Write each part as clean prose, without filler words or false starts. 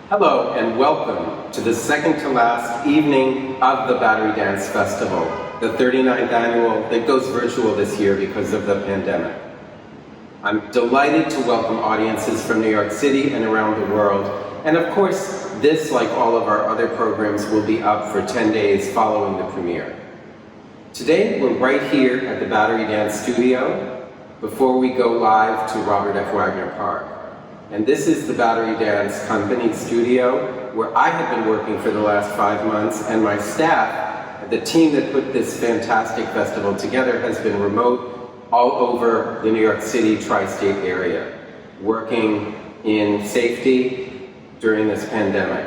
Hello and welcome to the second to last evening of the Battery Dance Festival, the 39th annual that goes virtual this year because of the pandemic. I'm delighted to welcome audiences from New York City and around the world, and of course, this, like all of our other programs, will be up for 10 days following the premiere. Today, we're right here at the Battery Dance Studio before we go live to Robert F. Wagner Park. And this is the Battery Dance Company studio where I have been working for the last 5 months, and my staff, the team that put this fantastic festival together, has been remote all over the New York City tri-state area, working in safety during this pandemic.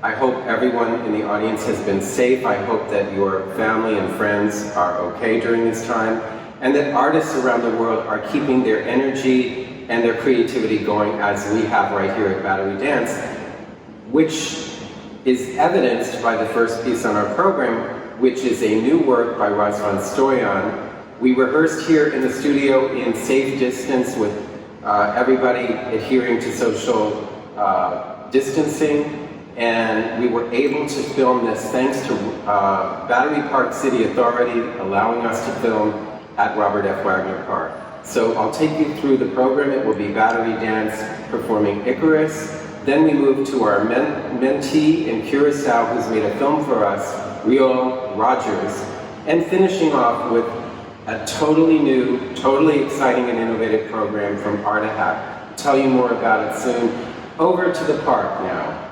I hope everyone in the audience has been safe. I hope that your family and friends are okay during this time, and that artists around the world are keeping their energy and their creativity going as we have right here at Battery Dance, which is evidenced by the first piece on our program, which is a new work by Razvan Stoian. We rehearsed here in the studio in safe distance with everybody adhering to social distancing, and we were able to film this thanks to Battery Park City Authority allowing us to film at Robert F. Wagner Park. So I'll take you through the program. It will be Battery Dance performing Icarus. Then we move to our mentee in Curacao who's made a film for us, Reuel Rogers, and finishing off with a totally new, totally exciting and innovative program from Artahack. I'll tell you more about it soon. Over to the park now.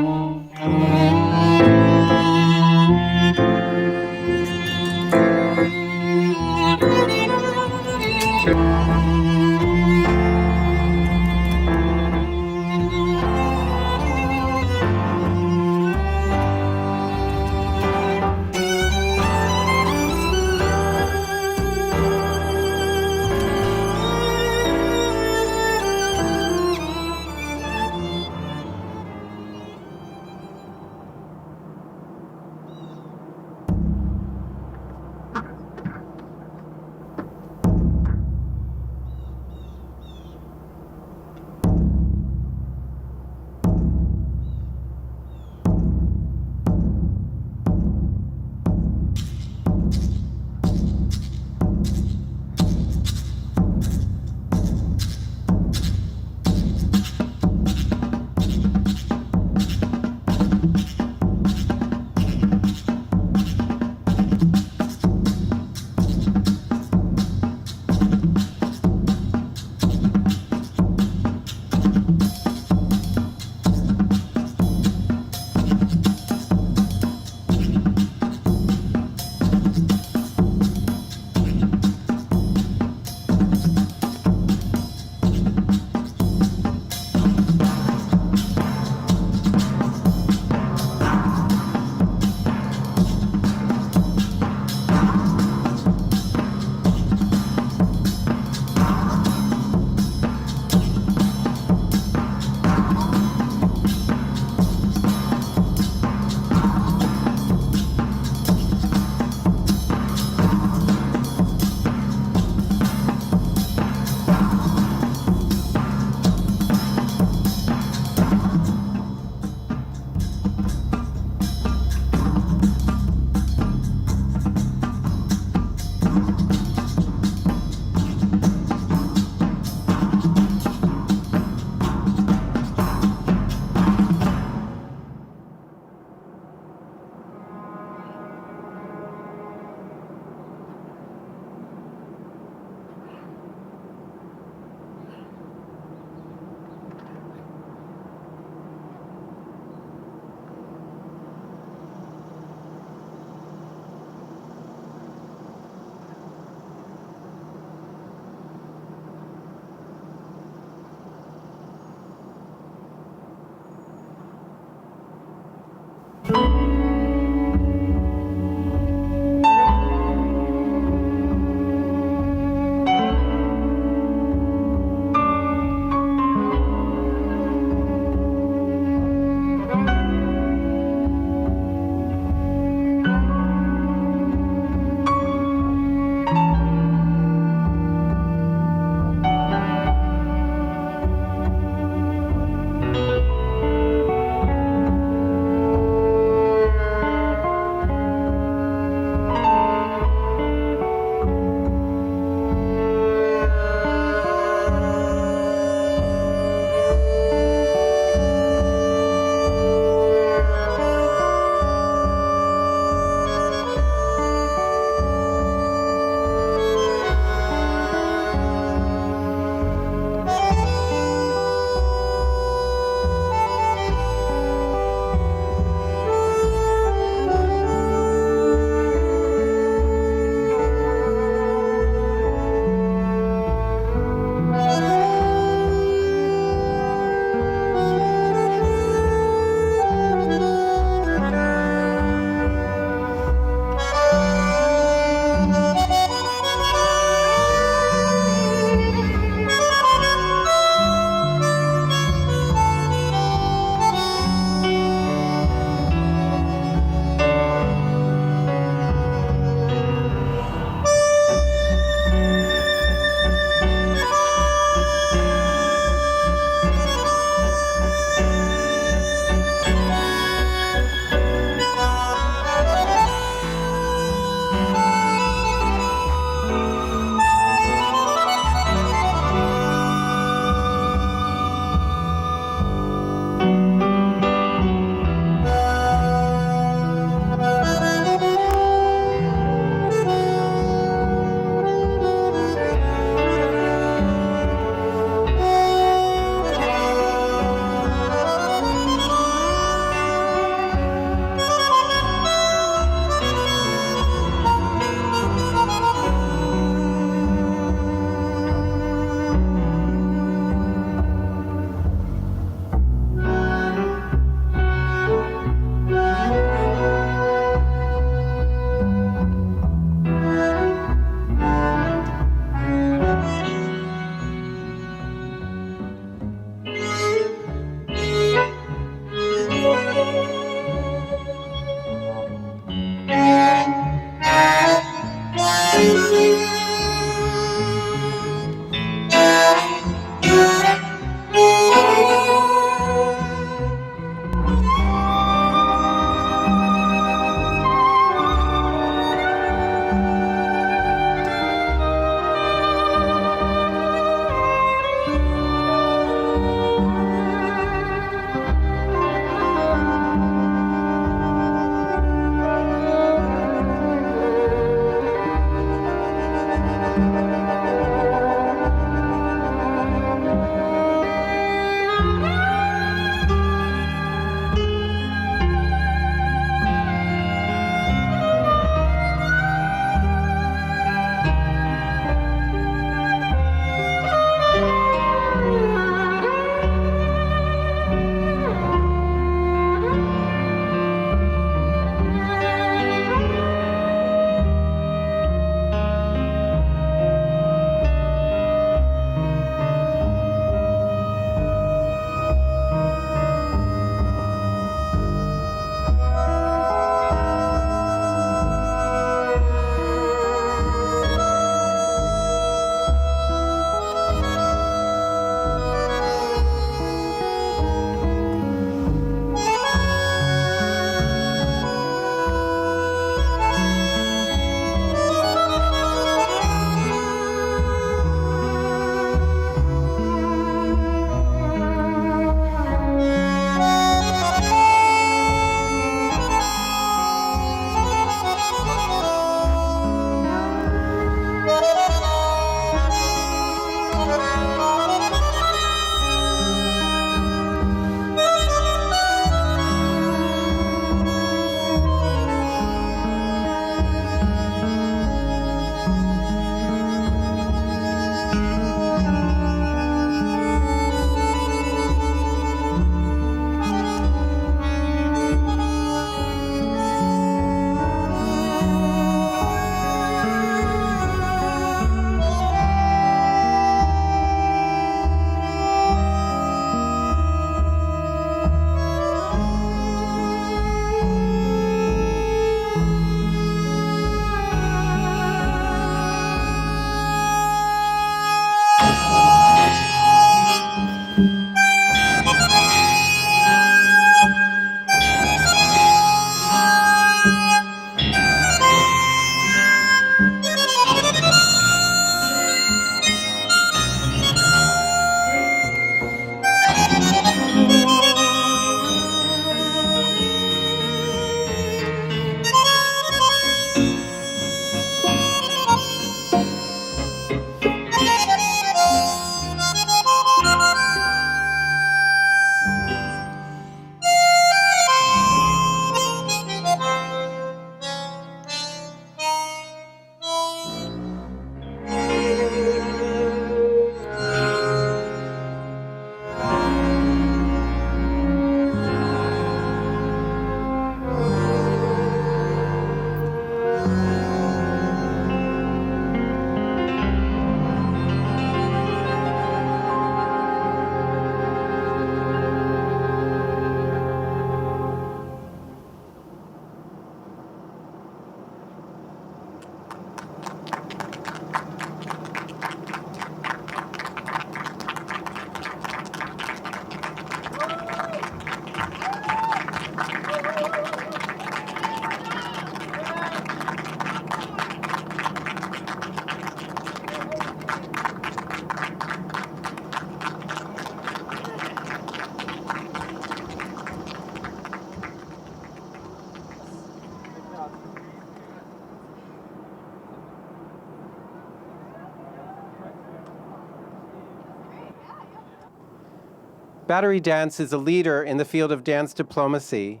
Battery Dance is a leader in the field of dance diplomacy.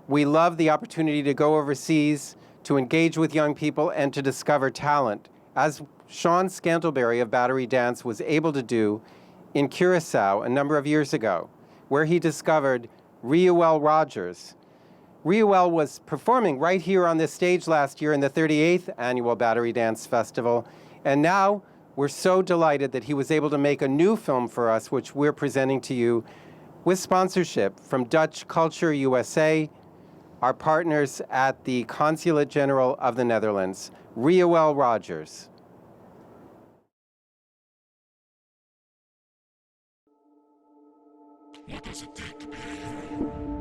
We love the opportunity to go overseas, to engage with young people, and to discover talent, as Sean Scantleberry of Battery Dance was able to do in Curacao a number of years ago, where he discovered Reuel Rogers. Reuel was performing right here on this stage last year in the 38th Annual Battery Dance Festival, and now we're so delighted that he was able to make a new film for us, which we're presenting to you with sponsorship from Dutch Culture USA, our partners at the Consulate General of the Netherlands, Reuel Rogers. What does it take to be a hero?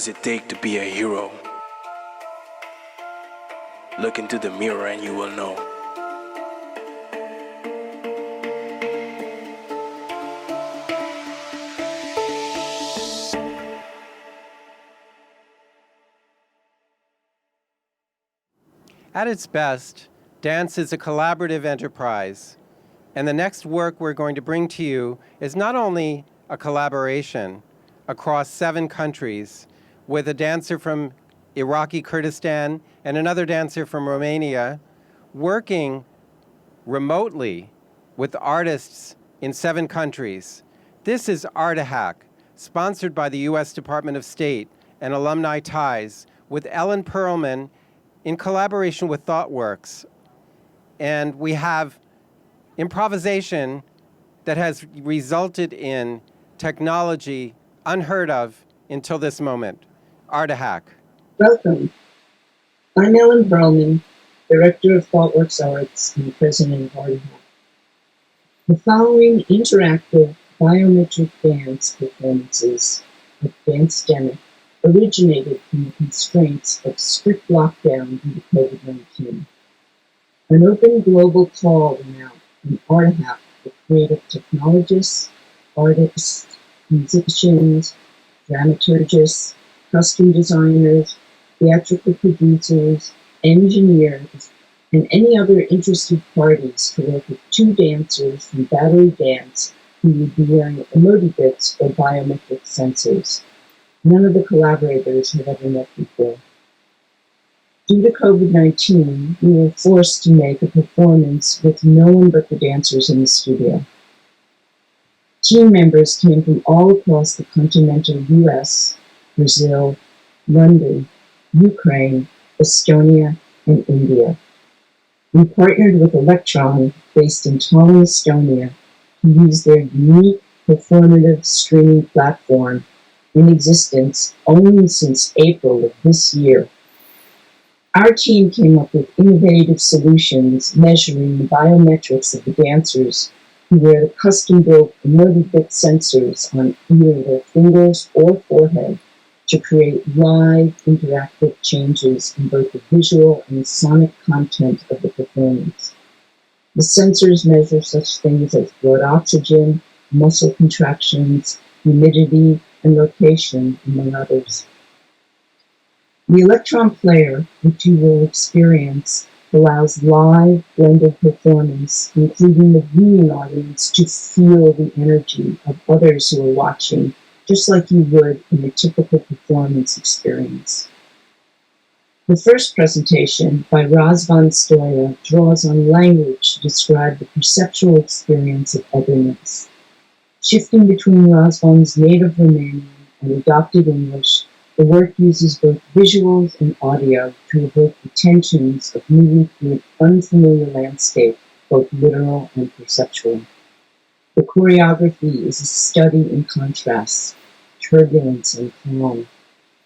does it take to be a hero? Look into the mirror and you will know. At its best, dance is a collaborative enterprise, and the next work we're going to bring to you is not only a collaboration across 7 countries with a dancer from Iraqi Kurdistan and another dancer from Romania working remotely with artists in 7 countries. This is Art-A-Hack, sponsored by the U.S. Department of State and Alumni Ties, with Ellen Perlman in collaboration with ThoughtWorks. And we have improvisation that has resulted in technology unheard of until this moment. Art-A-Hack. Welcome. I'm Ellen Perlman, Director of ThoughtWorks Arts and President of Art-A-Hack. The following interactive biometric dance performances of Dancedemic originated from the constraints of strict lockdown due to COVID-19. An open global call went out from Art-A-Hack for creative technologists, artists, musicians, dramaturgists, costume designers, theatrical producers, engineers, and any other interested parties to work with 2 dancers from Battery Dance who would be wearing emoti-bits or biometric sensors. None of the collaborators had ever met before. Due to COVID-19, we were forced to make a performance with no one but the dancers in the studio. Team members came from all across the continental US, Brazil, London, Ukraine, Estonia, and India. We partnered with Electron, based in Tallinn, Estonia, to use their unique performative streaming platform in existence only since April of this year. Our team came up with innovative solutions measuring the biometrics of the dancers who wear the custom-built emoti-bit sensors on either their fingers or forehead to create live interactive changes in both the visual and sonic content of the performance. The sensors measure such things as blood oxygen, muscle contractions, humidity, and location, among others. The Electron player, which you will experience, allows live, blended performance, including the viewing audience to feel the energy of others who are watching, just like you would in a typical performance experience. The first presentation by Razvan Stoian draws on language to describe the perceptual experience of otherness. Shifting between Razvan's native Romanian and adopted English, the work uses both visuals and audio to evoke the tensions of moving through an unfamiliar landscape, both literal and perceptual. The choreography is a study in contrasts, turbulence and calm,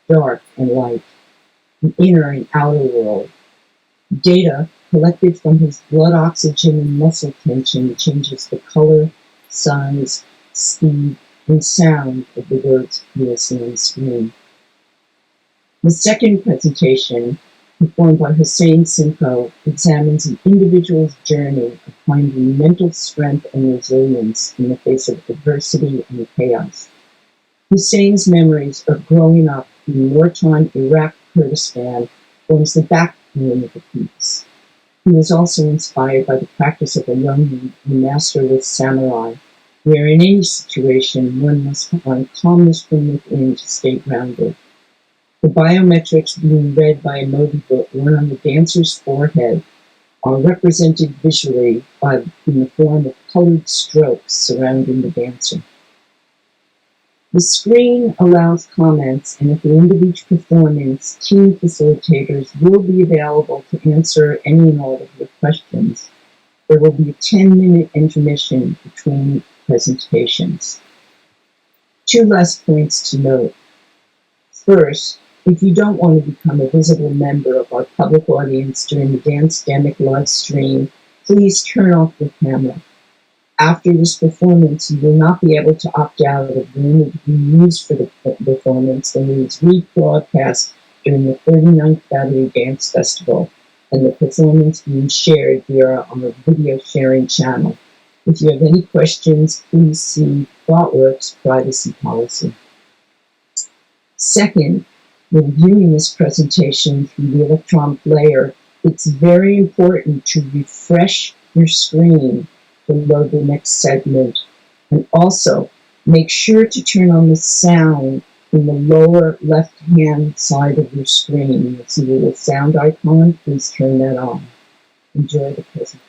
dark and light, the inner and outer world. Data collected from his blood oxygen and muscle tension changes the color, size, speed, and sound of the words you will see on the screen. The second presentation, performed by Hussein Simco, examines an individual's journey of finding mental strength and resilience in the face of adversity and chaos. Hussein's memories of growing up in wartime Iraq Kurdistan forms the backbone of the piece. He was also inspired by the practice of a young masterless samurai, where in any situation one must find calmness from within to stay grounded. The biometrics being read by a emoti-bit worn on the dancer's forehead are represented visually in the form of colored strokes surrounding the dancer. The screen allows comments, and at the end of each performance, team facilitators will be available to answer any and all of your questions. There will be a 10-minute intermission between presentations. 2 last points to note. First, if you don't want to become a visible member of our public audience during the Dancedemic live stream, please turn off your camera. After this performance, you will not be able to opt out of the image we used for the performance, and it is rebroadcast during the 39th Battery Dance Festival, and the performance being shared via our video sharing channel. If you have any questions, please see ThoughtWorks privacy policy. Second, when viewing this presentation through the electron player, it's very important to refresh your screen to load the next segment. And also, make sure to turn on the sound in the lower left-hand side of your screen. You'll see a little sound icon. Please turn that on. Enjoy the presentation.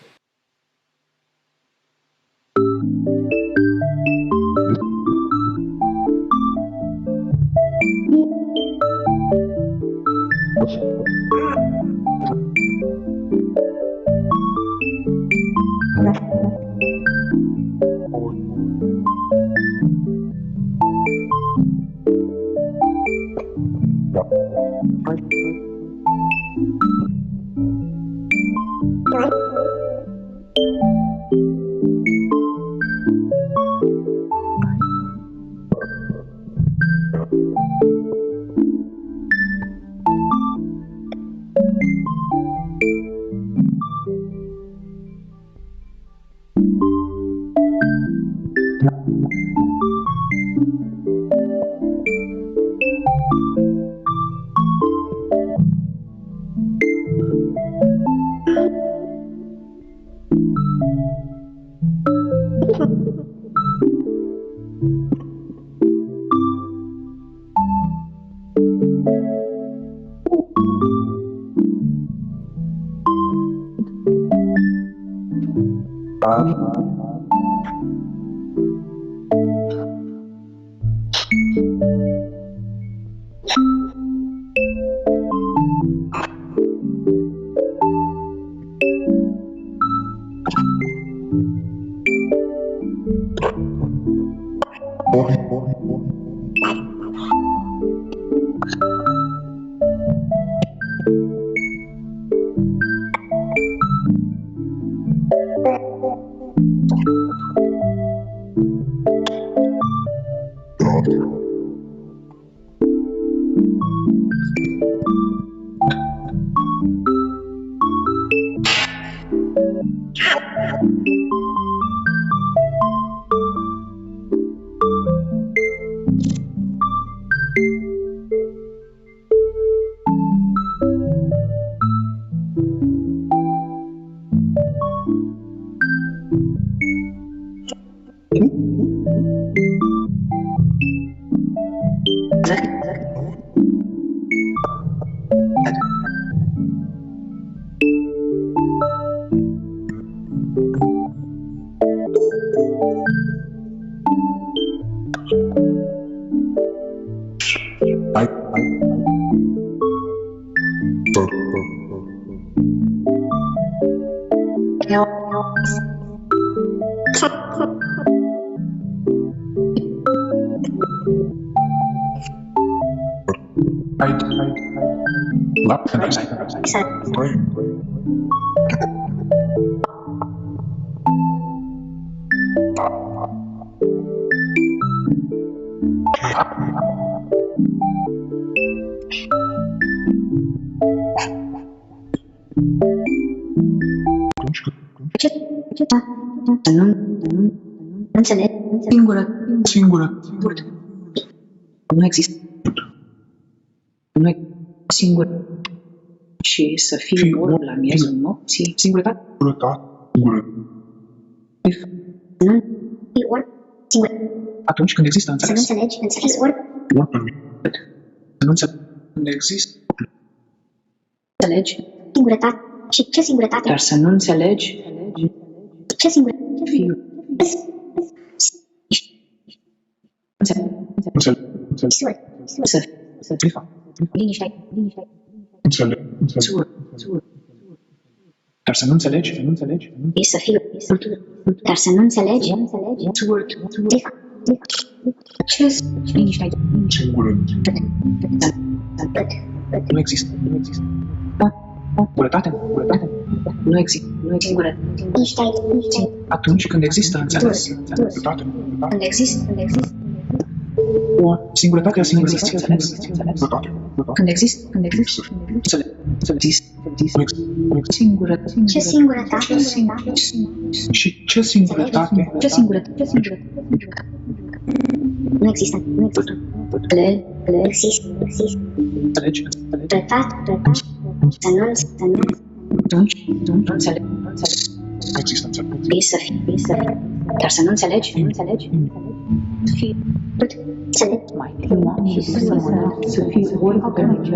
Nu există. Nu e singur și să fii orb la miezul nopții. Singurătate. Atunci când există înțeles. Să nu înțelegi când să fii orb. Să nu înțelegi când există. Înțelegi. Singurătate. Și ce singurătate? Dar să nu înțelegi ce singurătate? Fiu. Să liniște. Dar să nu înțelegi. E să fiu. Dar să nu înțelegi. Ce liniște. Nu există. Nu există. Atunci când există înțeles. Când există. Singurătatea există înțeles. Când există. Ce singurătate? Și ce singurătate? Nu există. Există. Înțelegi? Treptat. Să nu. Atunci nu înțeleg. Există înțeleg. Să fii. Dar să nu înțelegi. Fii. Mai frumos și să fii oricând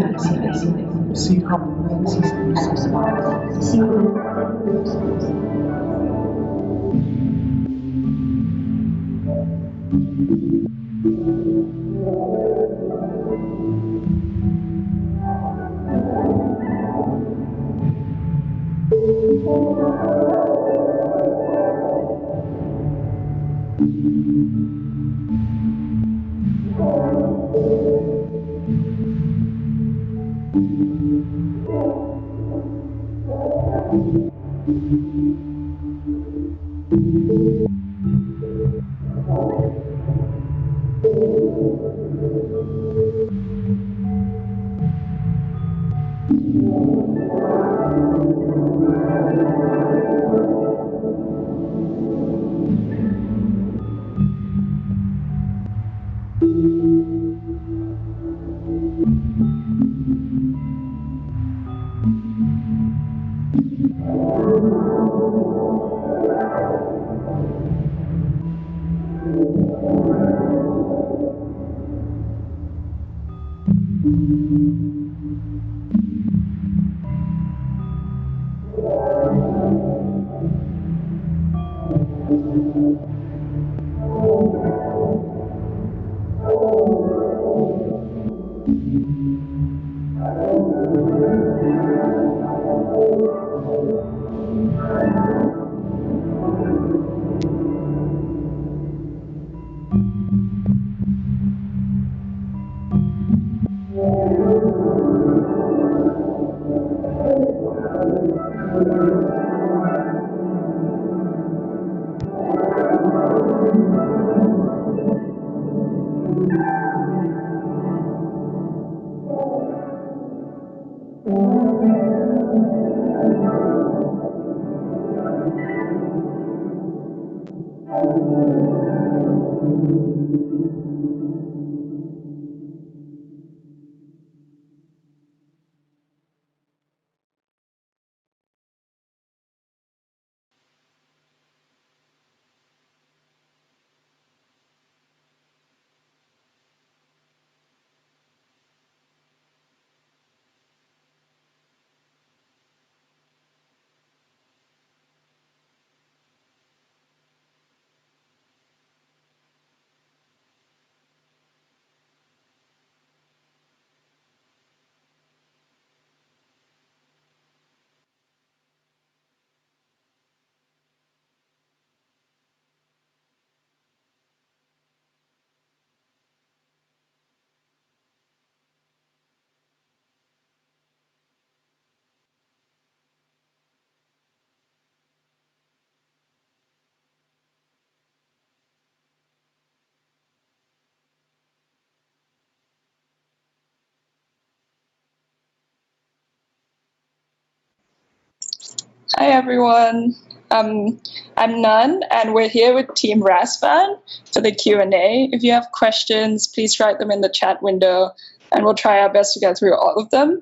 Hi everyone, I'm Nun, and we're here with Team Razvan for the Q&A. If you have questions, please write them in the chat window, and we'll try our best to get through all of them.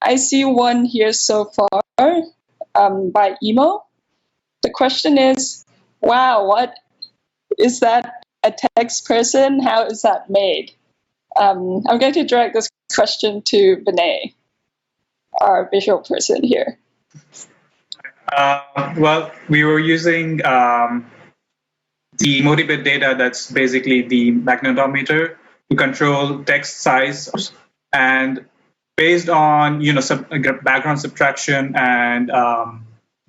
I see one here so far by Emo. The question is, wow, what is that, a text person? How is that made? I'm going to direct this question to Bethany, our visual person here. Well, we were using the multi-bit data, that's basically the magnetometer, to control text size, and based on background subtraction and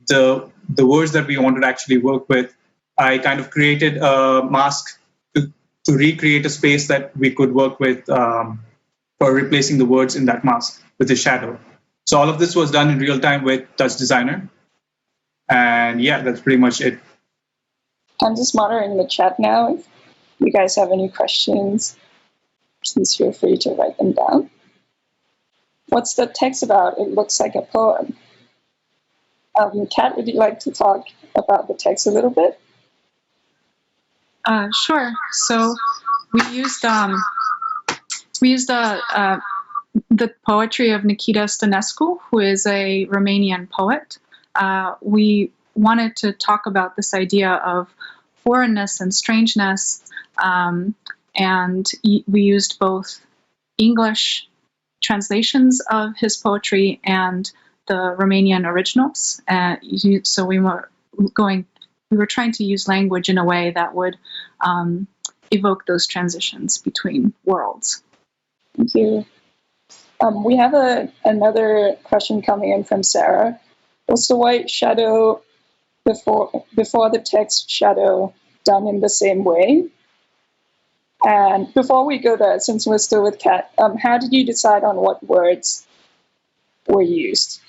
the words that we wanted to actually work with, I kind of created a mask to recreate a space that we could work with for replacing the words in that mask with a shadow. So all of this was done in real time with Touch Designer. And yeah, that's pretty much it. I'm just monitoring the chat now. If you guys have any questions, please feel free to write them down. What's the text about? It looks like a poem. Kat, would you like to talk about the text a little bit? Sure. So we used the poetry of Nikita Stănescu, who is a Romanian poet. We wanted to talk about this idea of foreignness and strangeness, and we used both English translations of his poetry and the Romanian originals. So we were trying to use language in a way that would evoke those transitions between worlds. Thank you. We have another question coming in from Sarah. Was the white shadow before the text shadow done in the same way? And before we go there, since we're still with Kat, how did you decide on what words were used?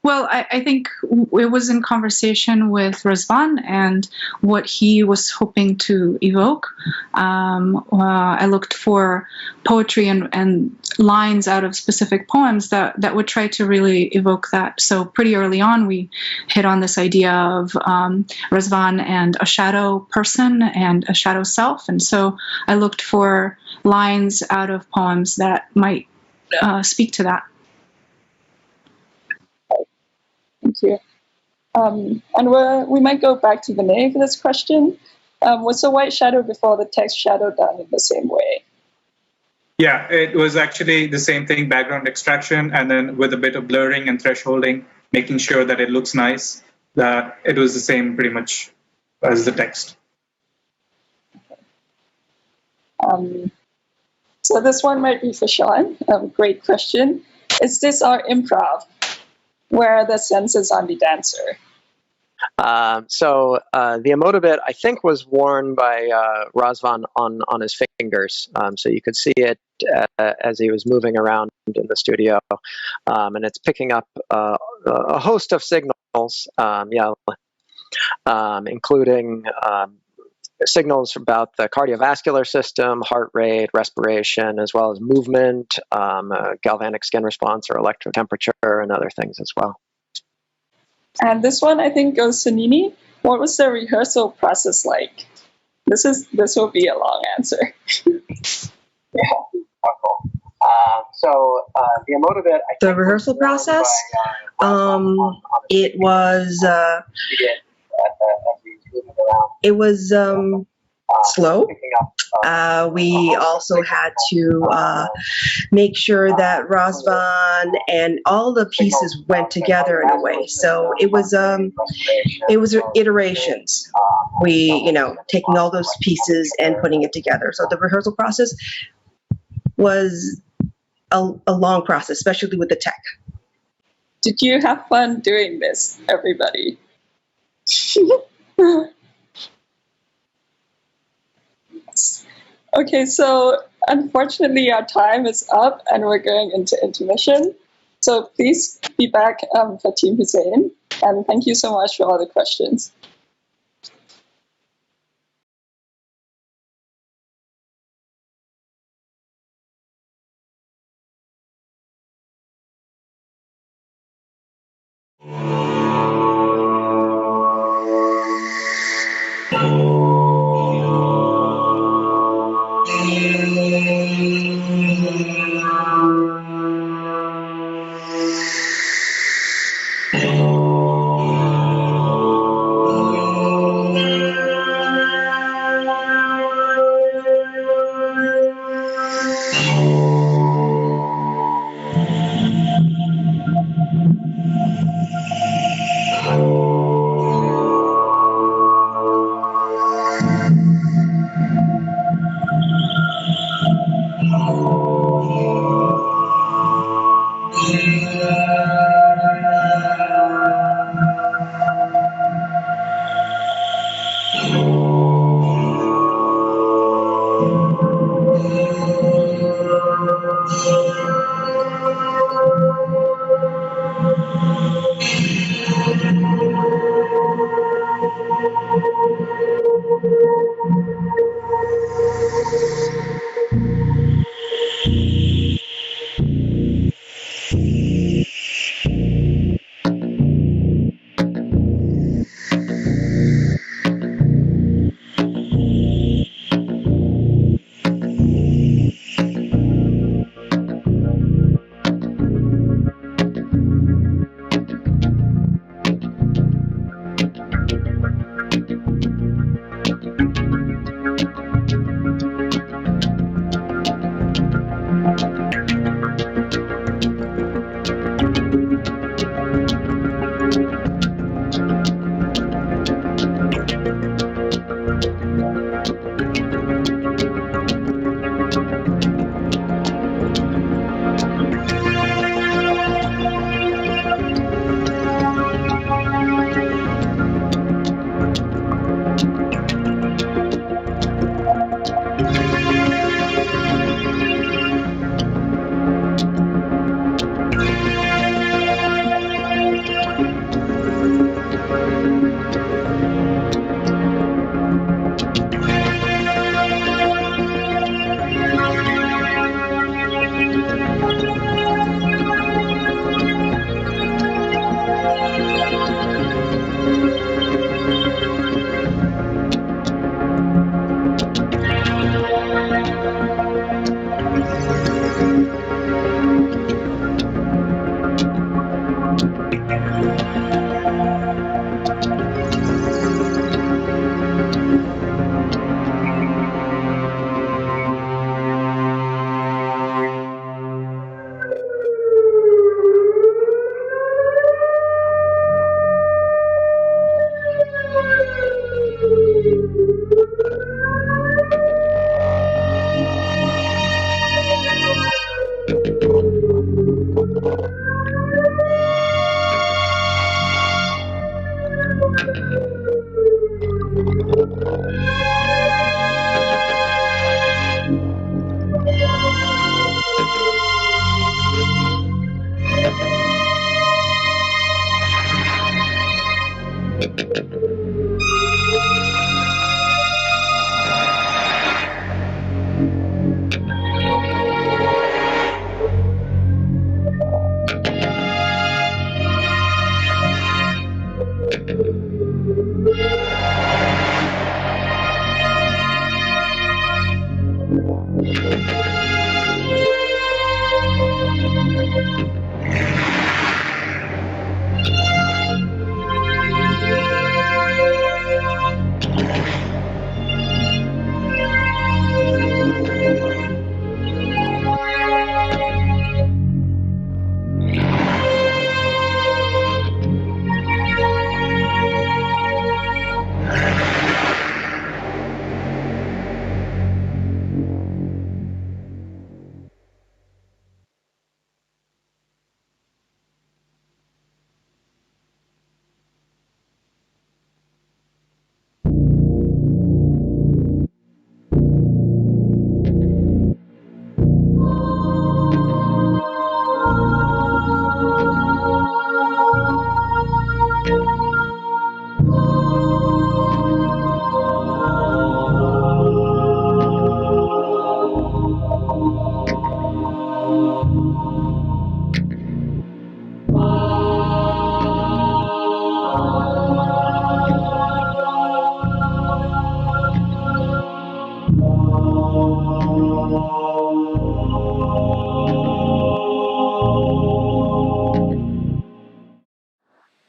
Well, I think it was in conversation with Razvan and what he was hoping to evoke. I looked for poetry and lines out of specific poems that would try to really evoke that. So pretty early on, we hit on this idea of Razvan and a shadow person and a shadow self. And so I looked for lines out of poems that might speak to that. Thank you. And we might go back to Vinay for this question. Was the white shadow before the text shadow done in the same way? Yeah, it was actually the same thing, background extraction, and then with a bit of blurring and thresholding, making sure that it looks nice, that it was the same pretty much as the text. So this one might be for Sean. Great question. Is this our improv? Where are the senses on the dancer? So the emotabit, I think, was worn by Razvan on his fingers. So you could see it as he was moving around in the studio. And it's picking up a host of signals, including signals about the cardiovascular system, heart rate, respiration, as well as movement, galvanic skin response or electro temperature, and other things as well. And this one, I think, goes to Nini. What was the rehearsal process like? This will be a long answer. So the emotabit. The rehearsal process, it was. It was slow. We also had to make sure that Razvan and all the pieces went together in a way. So it was iterations. We, taking all those pieces and putting it together. So the rehearsal process was a long process, especially with the tech. Did you have fun doing this, everybody? Okay, so unfortunately our time is up and we're going into intermission. So please be back for Team Hussein, and thank you so much for all the questions.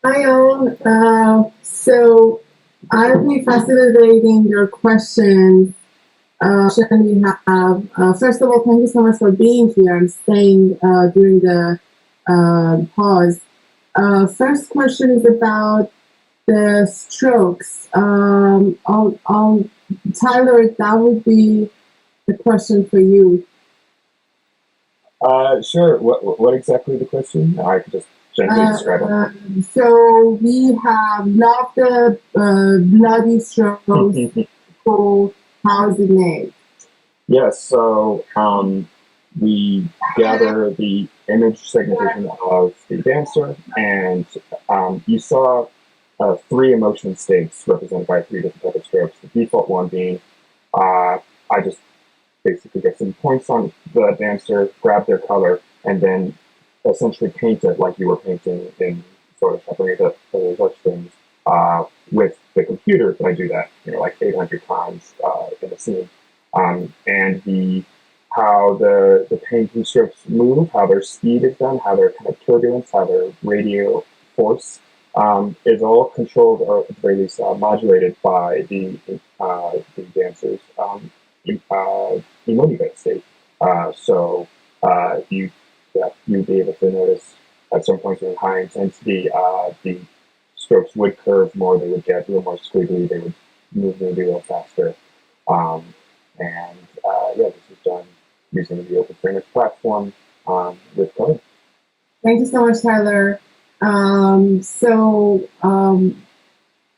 Hi, all. So I'll be facilitating your questions. We have, first of all, thank you so much for being here and staying during the pause. First question is about the strokes. Tyler, that would be the question for you. Sure. What exactly the question? I could just gently describe it. So we have not the bloody strokes. So how is it made? Yes. So we gather the image segmentation of the dancer, and you saw 3 emotion states represented by 3 different types of strokes. The default one being I just basically get some points on the dancer, grab their color, and then essentially paint it like you were painting in Photoshop or such things with the computer. But I do that, like 800 times in a scene. And how the painting strokes move, how their speed is done, how their kind of turbulence, how their radial force is all controlled, or at the very least modulated by the dancer's emotive state. So you'd be able to notice at some points in high intensity, the strokes would curve more, they would get a little more squiggly, they would move maybe a little faster. This is done using the Open Framework platform with code. Thank you so much, Tyler.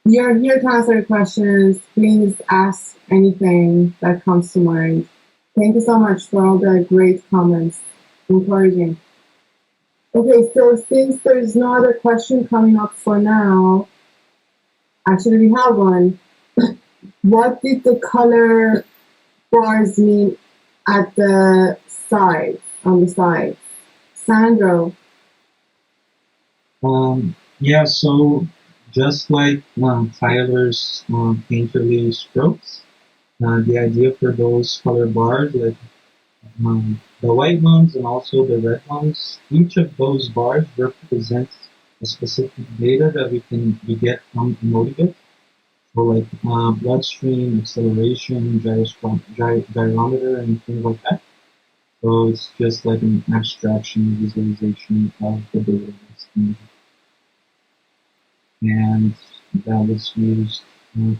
You're here to answer questions. Please ask anything that comes to mind. Thank you so much for all the great comments. Encouraging. Okay, so since there's no other question coming up for now, actually we have one. What did the color bars mean at the sides, on the sides? Sandro. Yeah, so just like Tyler's painterly strokes, the idea for those color bars, like the white ones and also the red ones, each of those bars represents a specific data that we get from the motive. So like bloodstream, acceleration, gyrometer, and things like that. So it's just like an abstraction visualization of the data that's needed. And that was used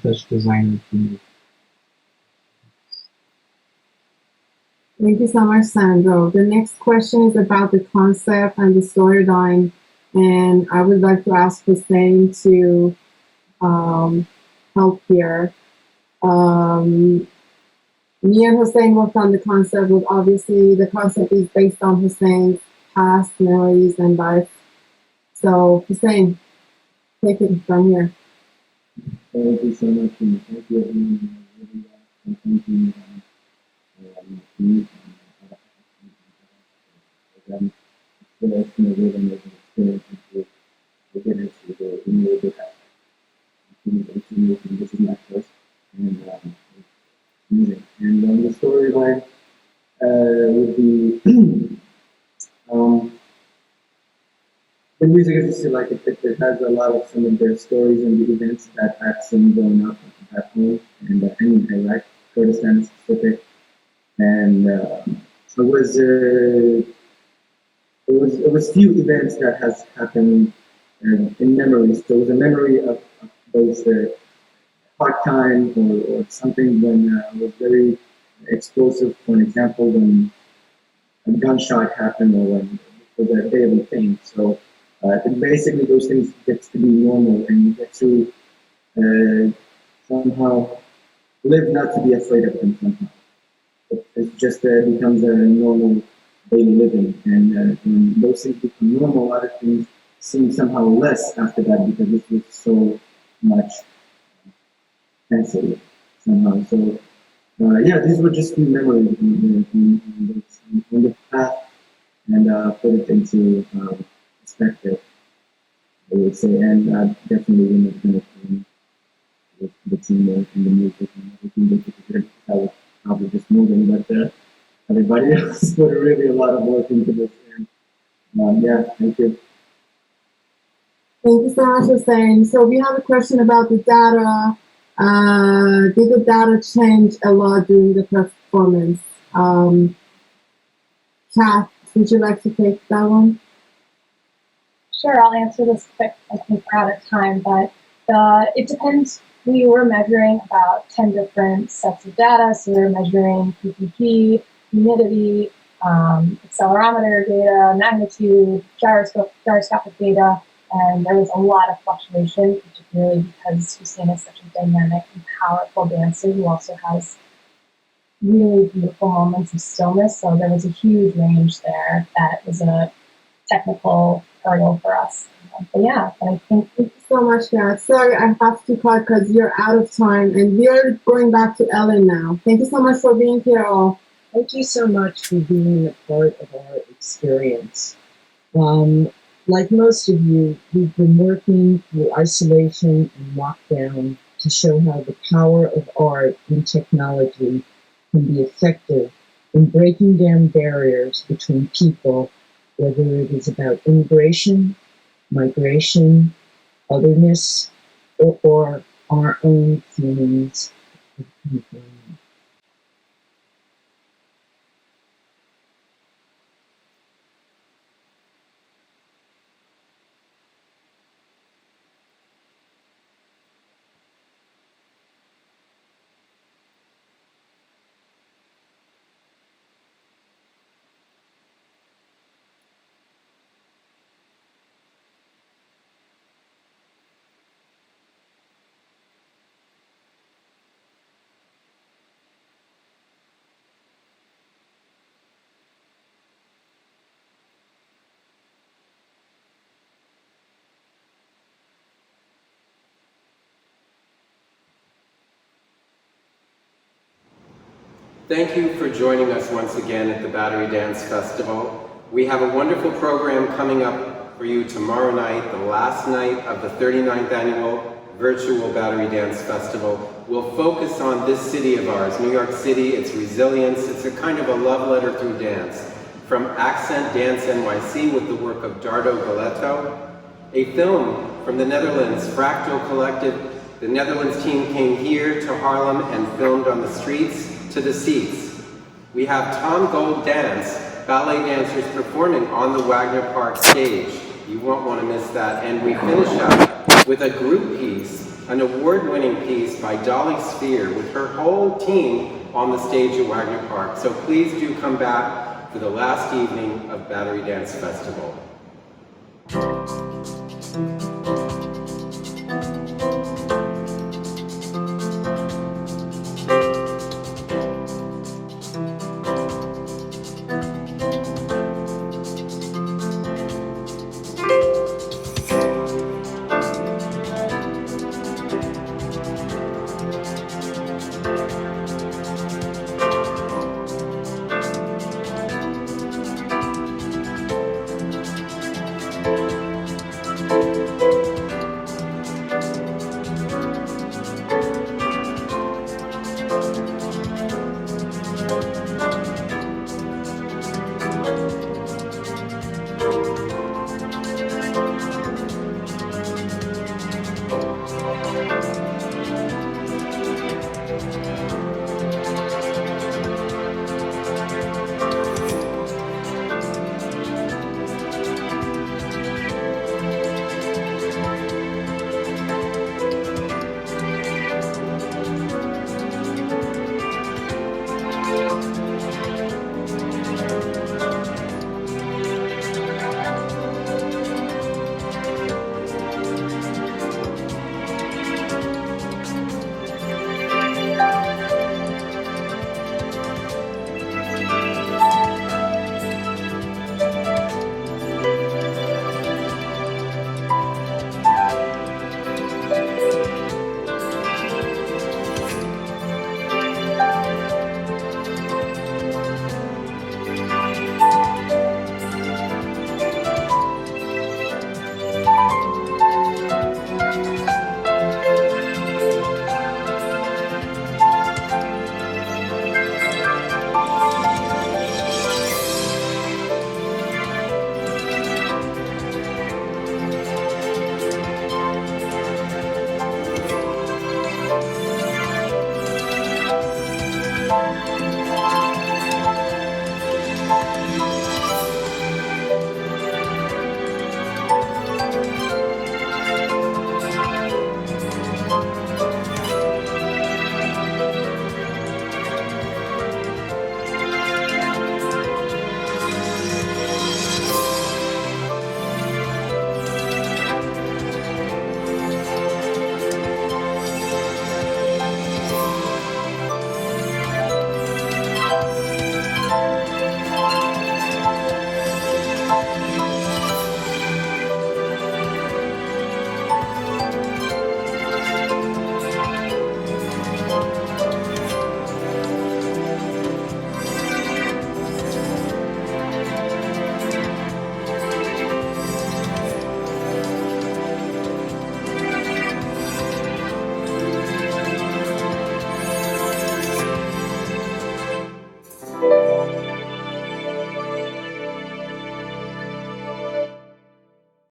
Touch Designer to make. Thank you so much, Sandro. The next question is about the concept and the storyline, and I would like to ask Hussein to help here. Me and Hussein worked on the concept, but obviously the concept is based on Hussein's past memories and life. So Hussein, take it from here. Thank you so much, and thank you everyone. Really, and thank you, me, and it's been a really amazing experience to get into the new bit. This is my first, and it's amazing. And the storyline would be the music is just like it has a lot of some of their stories and the events that I've seen growing up back home, and I mean I like Kurdistan specific, and it was few events that has happened in memories. There was a memory of those hard time or something when it was very explosive. For example, when a gunshot happened or when it was a daily thing. So and basically those things get to be normal and you get to somehow live not to be afraid of them somehow. It just becomes a normal daily living, and when those things become normal, other things seem somehow less after that because it was so much sensitive somehow. So yeah, these were just few memories on the path, and put it into perspective, I would say, and definitely when it kind of with the teamwork and the music and everything they put together, I was probably just moving, but everybody else put really a lot of work into this. And yeah, thank you. Thank you so much for saying. So we have a question about the data. Did the data change a lot during the performance? Kath, would you like to take that one? Sure, I'll answer this quick. I think we're out of time, but it depends. We were measuring about 10 different sets of data. So we were measuring PPP, humidity, accelerometer data, magnitude, gyroscopic data, and there was a lot of fluctuation, particularly because Hussein is such a dynamic and powerful dancer who also has really beautiful moments of stillness. So there was a huge range there that was a technical hurdle for us. But yeah, I think. Thank you so much, Kath. Sorry, I have to cut because you're out of time, and we're going back to Ellen now. Thank you so much for being here, all. Thank you so much for being a part of our experience. Like most of you, we've been working through isolation and lockdown to show how the power of art and technology can be effective in breaking down barriers between people, whether it is about immigration, migration, otherness, or our own feelings of confinement. Thank you for joining us once again at the Battery Dance Festival. We have a wonderful program coming up for you tomorrow night, the last night of the 39th annual virtual Battery Dance Festival. We'll focus on this city of ours, New York City, its resilience. It's a kind of a love letter through dance. From Accent Dance NYC with the work of Dardo Galetto, a film from the Netherlands, Fractal Collective. The Netherlands team came here to Harlem and filmed on the streets to the seats. We have Tom Gold Dance, ballet dancers performing on the Wagner Park stage. You won't want to miss that. And we finish up with a group piece, an award-winning piece by Dolly Sphere with her whole team on the stage at Wagner Park. So please do come back for the last evening of Battery Dance Festival.